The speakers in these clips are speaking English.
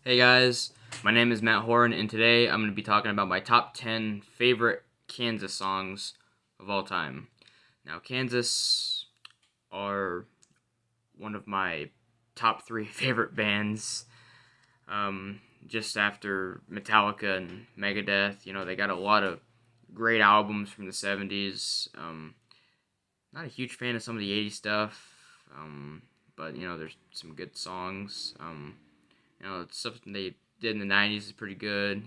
Hey guys, my name is Matt Horan, and today I'm going to be talking about my top 10 favorite Kansas songs of all time. Now, Kansas are one of my top three favorite bands, just after Metallica and Megadeth. They got a lot of great albums from the 70s. Not a huge fan of some of the 80s stuff, but, there's some good songs. It's something they did in the 90s is pretty good,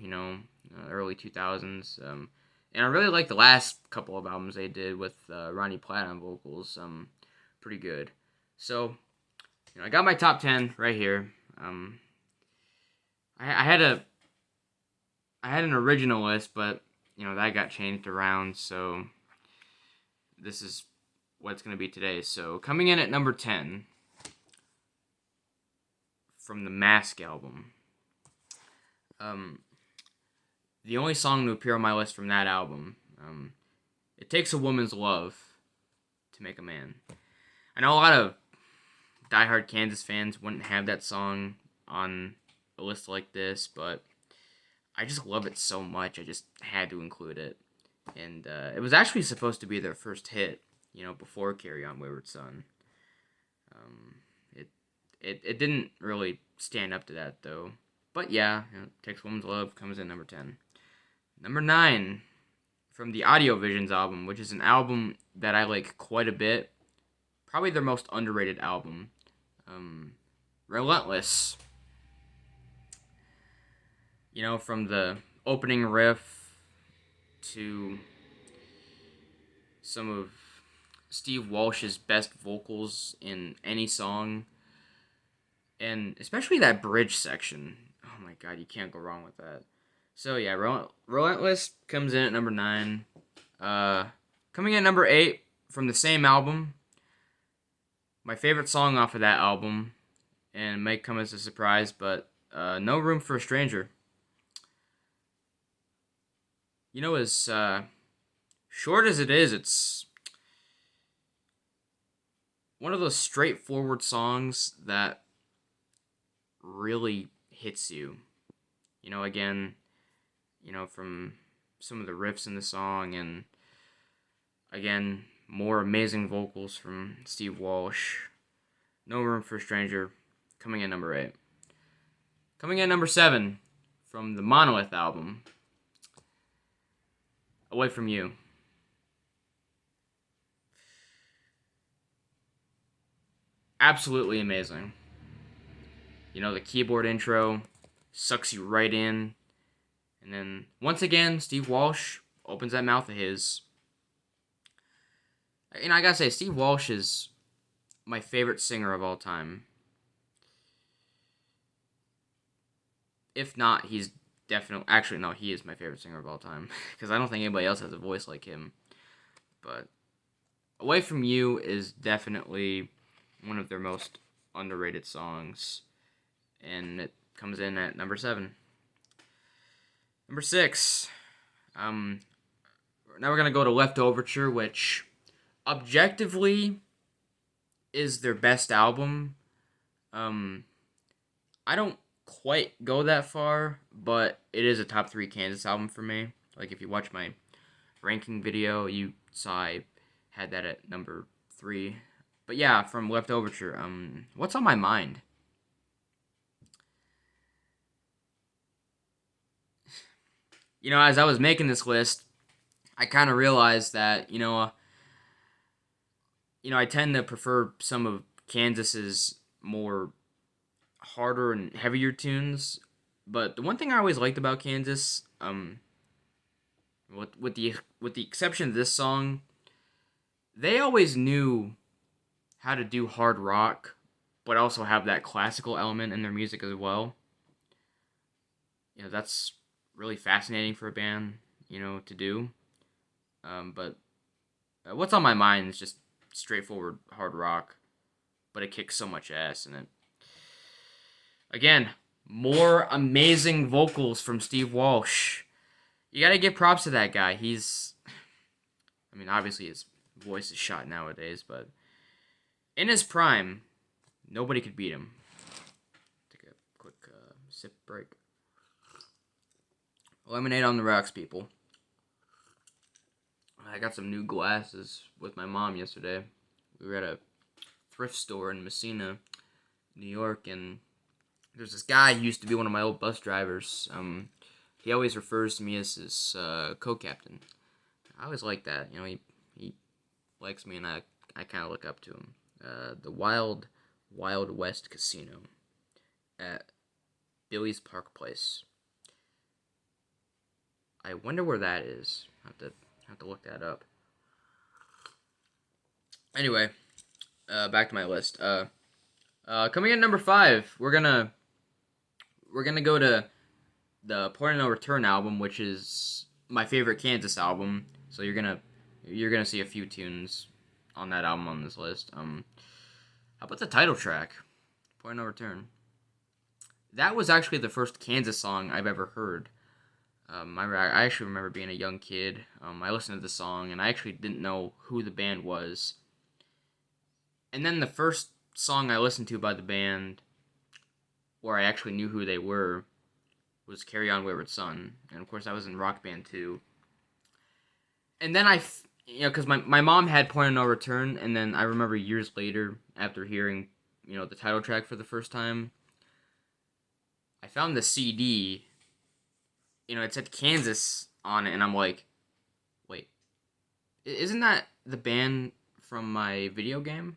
early 2000s. And I really like the last couple of albums they did with Ronnie Platt on vocals. Pretty good. So, I got my top 10 right here. I had an original list, but, that got changed around, so this is what it's going to be today. So, coming in at number 10 from the Mask album. The only song to appear on my list from that album. It takes a woman's love to make a man. I know a lot of diehard Kansas fans wouldn't have that song on a list like this, but I just love it so much. I just had to include it. And it was actually supposed to be their first hit, before Carry On Wayward Son. It didn't really stand up to that, though. But yeah, Takes a Woman's Love comes in number 10. Number 9, from the Audio Visions album, which is an album that I like quite a bit. Probably their most underrated album. Relentless. From the opening riff to some of Steve Walsh's best vocals in any song. And especially that bridge section. Oh my god, you can't go wrong with that. So yeah, Relentless comes in at number 9. Coming in at number 8 from the same album. My favorite song off of that album, and it may come as a surprise, but No Room for a Stranger. As short as it is, it's one of those straightforward songs that really hits you. Again, from some of the riffs in the song, and again, more amazing vocals from Steve Walsh. No Room for a Stranger, coming in number 8. Coming in number 7, from the Monolith album, Away From You. Absolutely amazing. The keyboard intro sucks you right in. And then, once again, Steve Walsh opens that mouth of his. I gotta say, Steve Walsh is my favorite singer of all time. If not, he's definitely... Actually, no, he is my favorite singer of all time. Because I don't think anybody else has a voice like him. But Away From You is definitely one of their most underrated songs. And it comes in at number 7. Number 6. Now we're going to go to Left Overture, which objectively is their best album. I don't quite go that far, but it is a top 3 Kansas album for me. Like, if you watch my ranking video, you saw I had that at number 3. But yeah, from Left Overture, What's on My Mind? As I was making this list, I kind of realized that, I tend to prefer some of Kansas's more harder and heavier tunes. But the one thing I always liked about Kansas, with the exception of this song, they always knew how to do hard rock, but also have that classical element in their music as well. That's really fascinating for a band, to do. But What's on My Mind is just straightforward hard rock, but it kicks so much ass in it. Again, more amazing vocals from Steve Walsh. You gotta give props to that guy. Obviously his voice is shot nowadays, but in his prime, nobody could beat him. Take a quick Sip break. Lemonade on the rocks, people. I got some new glasses with my mom yesterday. We were at a thrift store in Messina, New York, and there's this guy who used to be one of my old bus drivers. He always refers to me as his co-captain. I always like that. He likes me, and I kind of look up to him. The Wild West Casino at Billy's Park Place. I wonder where that is. Have to look that up. Anyway, back to my list. Coming in number 5, we're gonna go to the Point of No Return album, which is my favorite Kansas album. So you're gonna see a few tunes on that album on this list. How about the title track, Point of No Return? That was actually the first Kansas song I've ever heard. I actually remember being a young kid. I listened to the song, and I actually didn't know who the band was. And then the first song I listened to by the band, where I actually knew who they were, was Carry On Wayward Son. And of course, I was in Rock Band 2. And then because my mom had Point of No Return, and then I remember years later, after hearing, the title track for the first time, I found the CD. It said Kansas on it, and I'm like, wait, isn't that the band from my video game?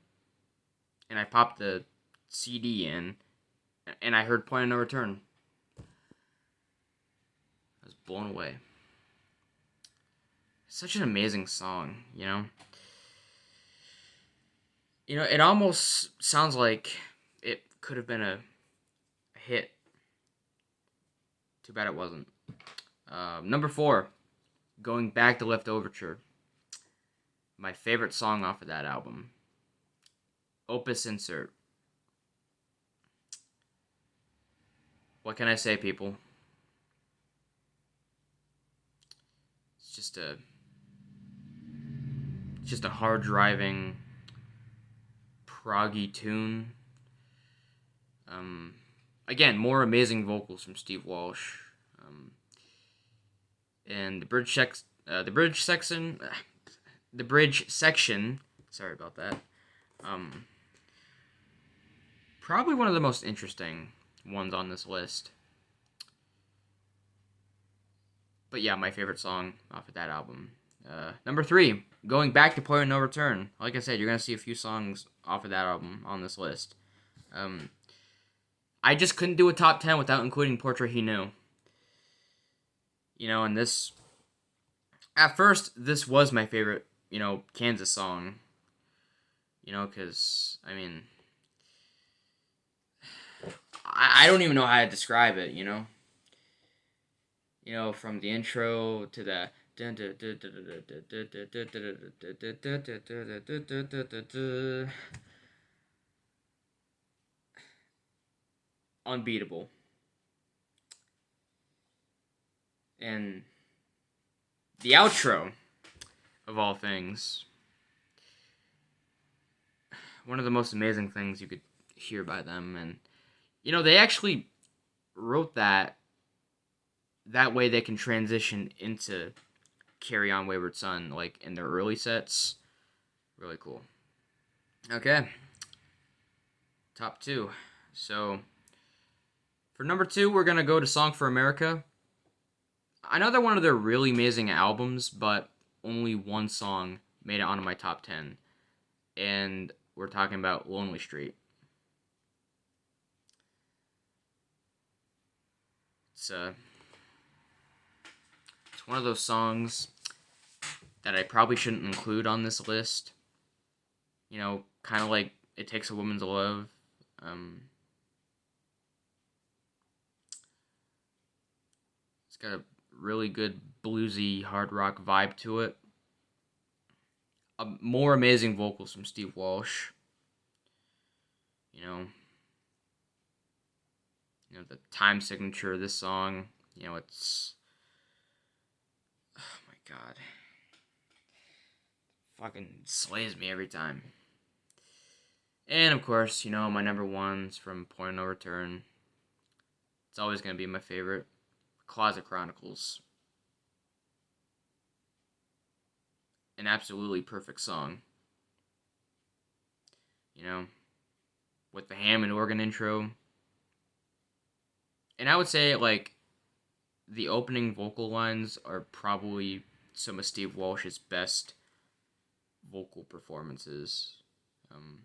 And I popped the CD in, and I heard Point of No Return. I was blown away. Such an amazing song, it almost sounds like it could have been a hit. Too bad it wasn't. Number 4, Going Back to Left Overture. My favorite song off of that album. Opus Insert. What can I say, people? It's just a hard driving, proggy tune. Again, more amazing vocals from Steve Walsh. And the bridge section. Sorry about that. Probably one of the most interesting ones on this list. But yeah, my favorite song off of that album. Number 3, Going Back to Point of No Return. Like I said, you're going to see a few songs off of that album on this list. I just couldn't do a top 10 without including Portrait He Knew. And this... At first, this was my favorite, Kansas song. Because, I don't even know how to describe it, from the intro to the... Unbeatable. And the outro, of all things, one of the most amazing things you could hear by them. And, they actually wrote that way they can transition into Carry On Wayward Son, like, in their early sets. Really cool. Okay. Top 2. So, for number 2, we're going to go to Song for America. Another one of their really amazing albums, but only one song made it onto my top 10. And we're talking about Lonely Street. It's one of those songs that I probably shouldn't include on this list. Kind of like It Takes a Woman to Love. It's got a really good bluesy hard rock vibe to it. More amazing vocals from Steve Walsh. The time signature of this song. It's... Oh my god. Fucking slays me every time. And of course, my number 1's from Point of No Return. It's always going to be my favorite. Closet Chronicles. An absolutely perfect song. You know, with the Hammond organ intro. And I would say, like, the opening vocal lines are probably some of Steve Walsh's best vocal performances. Um,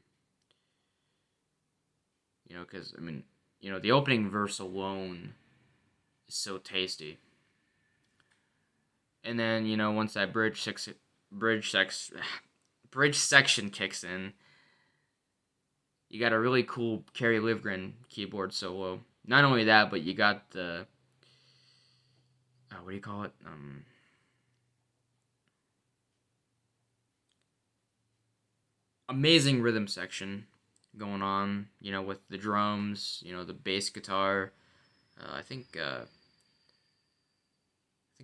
because, I mean, the opening verse alone is so tasty. And then, once that bridge sex, bridge section kicks in, you got a really cool Kerry Livgren keyboard solo. Not only that, but you got the what do you call it? Amazing rhythm section going on. With the drums. The bass guitar. I think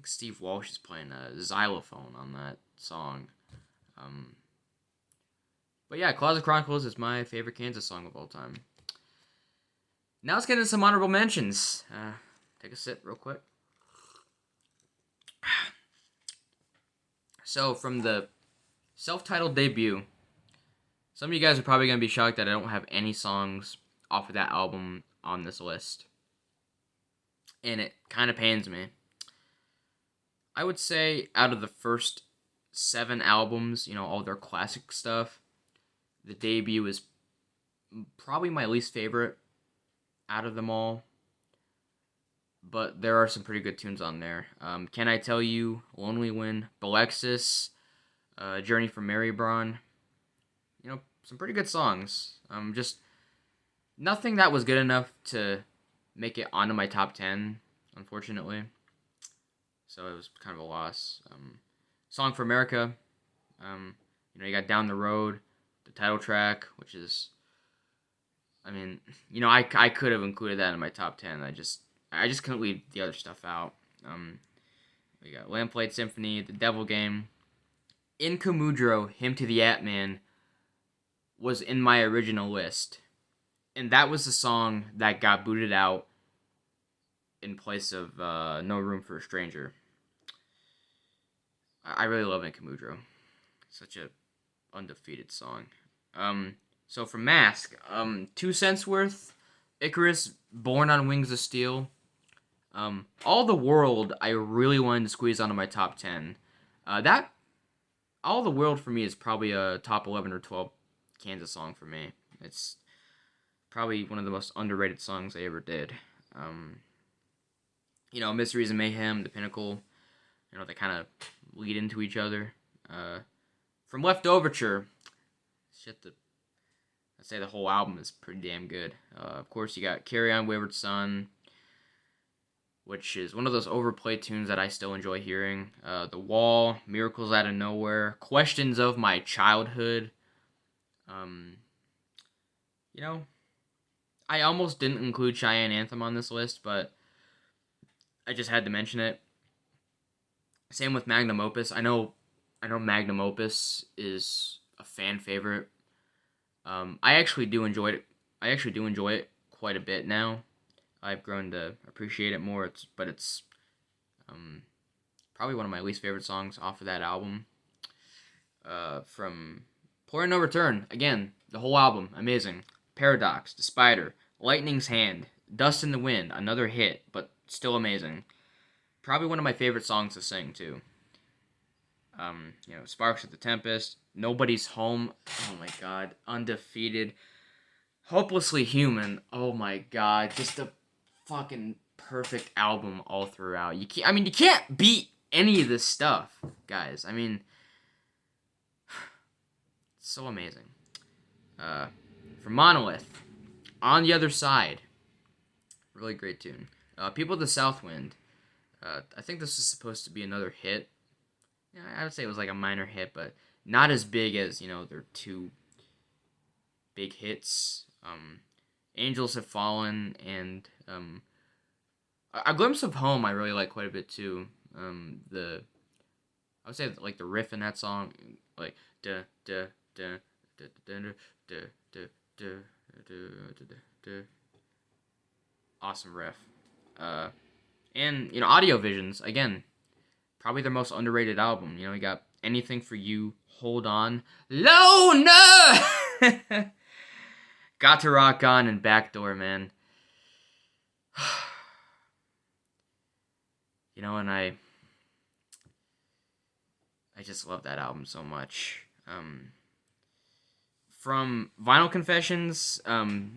Steve Walsh is playing a xylophone on that song. Um, but yeah, Closet Chronicles is my favorite Kansas song of all time. Now let's get into some honorable mentions. Take a sip real quick. So, from the self-titled debut, some of you guys are probably going to be shocked that I don't have any songs off of that album on this list. And it kind of pains me. I would say out of the first 7 albums, all their classic stuff, the debut is probably my least favorite out of them all. But there are some pretty good tunes on there. Can I Tell You, Lonely Wind, Belexis, Journey from Marybron. Some pretty good songs. Just nothing that was good enough to make it onto my top 10, unfortunately. So it was kind of a loss. Song for America. You got Down the Road, the title track, which is, I mean, I could have included that in my top 10. I just couldn't leave the other stuff out. We got Lamplight Symphony, The Devil Game, In Kamudro, Hymn to the Atman was in my original list. And that was the song that got booted out in place of No Room for a Stranger. I really love In Kamudro. Such a undefeated song. So from Mask, 2 cents worth, Icarus, Born on Wings of Steel. All the World, I really wanted to squeeze onto my top 10. All the World for me is probably a top 11 or 12 Kansas song for me. It's probably one of the most underrated songs I ever did. Mysteries and Mayhem, The Pinnacle, they kind of lead into each other. From Left Overture, I'd say the whole album is pretty damn good. Of course, you got Carry On Wayward Son, which is one of those overplayed tunes that I still enjoy hearing. The Wall, Miracles Out of Nowhere, Questions of My Childhood. I almost didn't include Cheyenne Anthem on this list, but I just had to mention it. Same with Magnum Opus. I know Magnum Opus is a fan favorite. I actually do enjoy it. I actually do enjoy it quite a bit now. I've grown to appreciate it more. It's probably one of my least favorite songs off of that album. From Pour No Return, again, the whole album, amazing. Paradox, The Spider, Lightning's Hand, Dust in the Wind, another hit, but still amazing. Probably one of my favorite songs to sing, too. Sparks of the Tempest, Nobody's Home, oh my god, Undefeated, Hopelessly Human, oh my god, just a fucking perfect album all throughout. You can't beat any of this stuff, guys. So amazing. For Monolith, On the Other Side, really great tune. People of the Southwind, I think this is supposed to be another hit. Yeah, I would say it was like a minor hit, but not as big as their 2 big hits. Angels Have Fallen and A Glimpse of Home I really like quite a bit too. I would say like the riff in that song, like da da da da da da da da da da. Awesome riff. And Audio Visions, again, probably their most underrated album. You got Anything for You, Hold On, Loner, Got to Rock On, and Backdoor, man. And I just love that album so much. From Vinyl Confessions,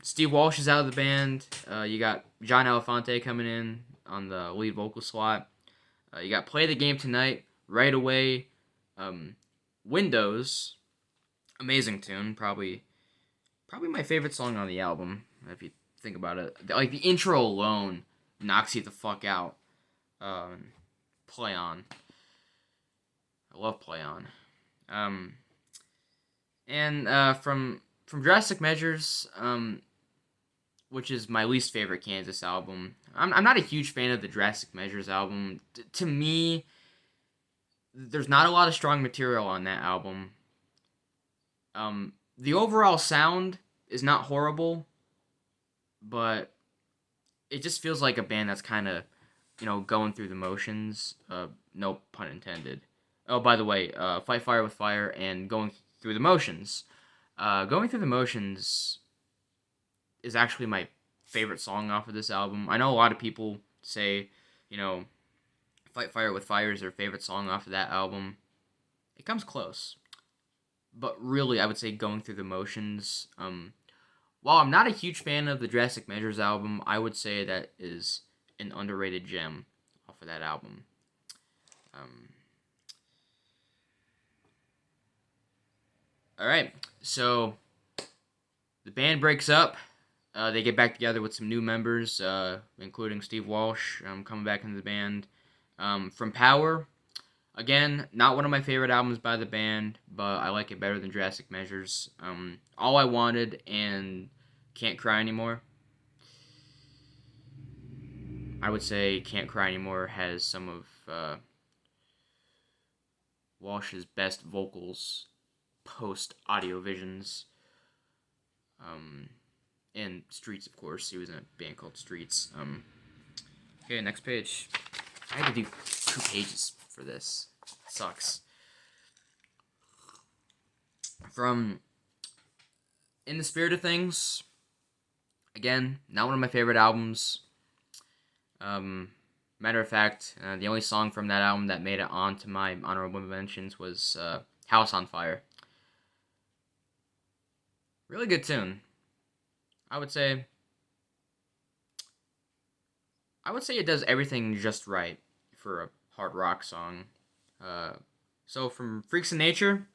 Steve Walsh is out of the band. You got John Elefante coming in on the lead vocal slot. You got Play the Game Tonight, Right Away, Windows, amazing tune, probably my favorite song on the album, if you think about it. Like, the intro alone knocks you the fuck out. Play On. I love Play On. And from Drastic Measures, which is my least favorite Kansas album. I'm not a huge fan of the Drastic Measures album. To me, there's not a lot of strong material on that album. The overall sound is not horrible, but it just feels like a band that's kind of, going through the motions. No pun intended. Oh, by the way, Fight Fire with Fire and Going Through the Motions. Going Through the Motions is actually my favorite song off of this album. I know a lot of people say, Fight Fire with Fire is their favorite song off of that album. It comes close. But really, I would say Going Through the Motions. While I'm not a huge fan of the Drastic Measures album, I would say that is an underrated gem off of that album. Alright, so the band breaks up. They get back together with some new members, including Steve Walsh coming back into the band. From Power, again, not one of my favorite albums by the band, but I like it better than Drastic Measures. All I Wanted and Can't Cry Anymore. I would say Can't Cry Anymore has some of Walsh's best vocals post Audio Visions. And Streets, of course. He was in a band called Streets. Okay, next page. I had to do 2 pages for this. It sucks. From In the Spirit of Things, again, not one of my favorite albums. Matter of fact, the only song from that album that made it onto my honorable mentions was House on Fire. Really good tune. I would say it does everything just right for a hard rock song. So from Freaks of Nature,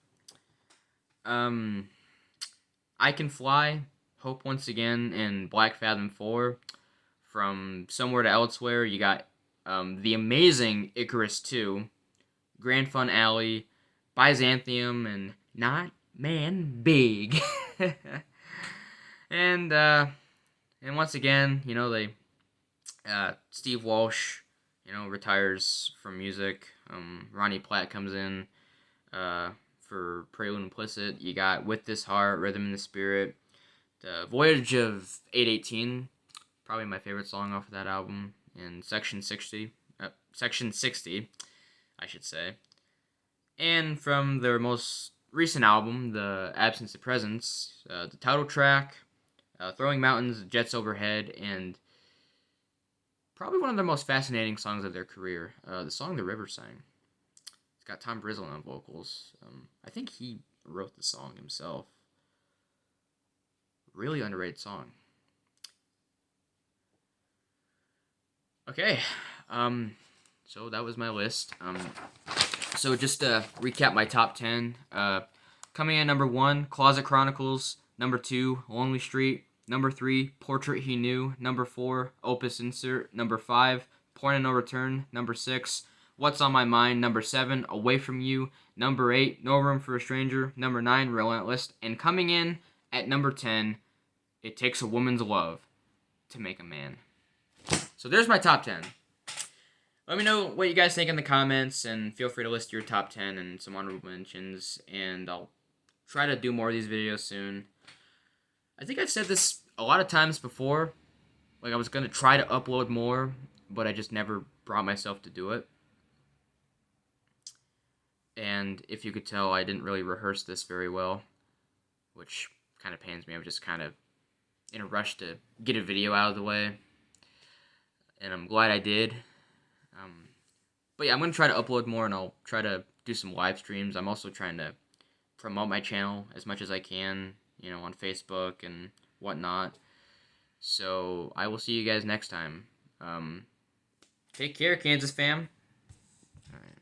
I Can Fly, Hope Once Again, and Black Fathom 4. From Somewhere to Elsewhere, you got the amazing Icarus 2, Grand Fun Alley, Byzantium, and Not Man Big. And once again, they Steve Walsh, retires from music. Ronnie Platt comes in for Prelude Implicit. You got With This Heart, Rhythm in the Spirit, the Voyage of 818, probably my favorite song off of that album, and Section 60, I should say. And from their most recent album, The Absence of Presence, the title track, Throwing Mountains, Jets Overhead, and probably one of the most fascinating songs of their career, the song The River Sang. It's got Tom Brizzle on vocals. I think he wrote the song himself. Really underrated song. Okay, so that was my list. So just to recap my top 10, coming in number 1, Closet Chronicles. Number 2, Lonely Street. Number 3, Portrait He Knew. Number 4, Opus Insert. Number 5, Point of No Return. Number 6, What's on My Mind. Number 7, Away From You. Number 8, No Room for a Stranger. Number 9, Relentless. And coming in at number 10, It Takes a Woman's Love to Make a Man. So there's my top 10. Let me know what you guys think in the comments, and feel free to list your top 10 and some honorable mentions, and I'll try to do more of these videos soon. I think I've said this a lot of times before, like I was going to try to upload more but I just never brought myself to do it. And if you could tell, I didn't really rehearse this very well, which kind of pains me. I was just kind of in a rush to get a video out of the way, and I'm glad I did. Um, but yeah, I'm gonna try to upload more, and I'll try to do some live streams. I'm also trying to promote my channel as much as I can, on Facebook and whatnot. So I will see you guys next time. Take care, Kansas fam. All right.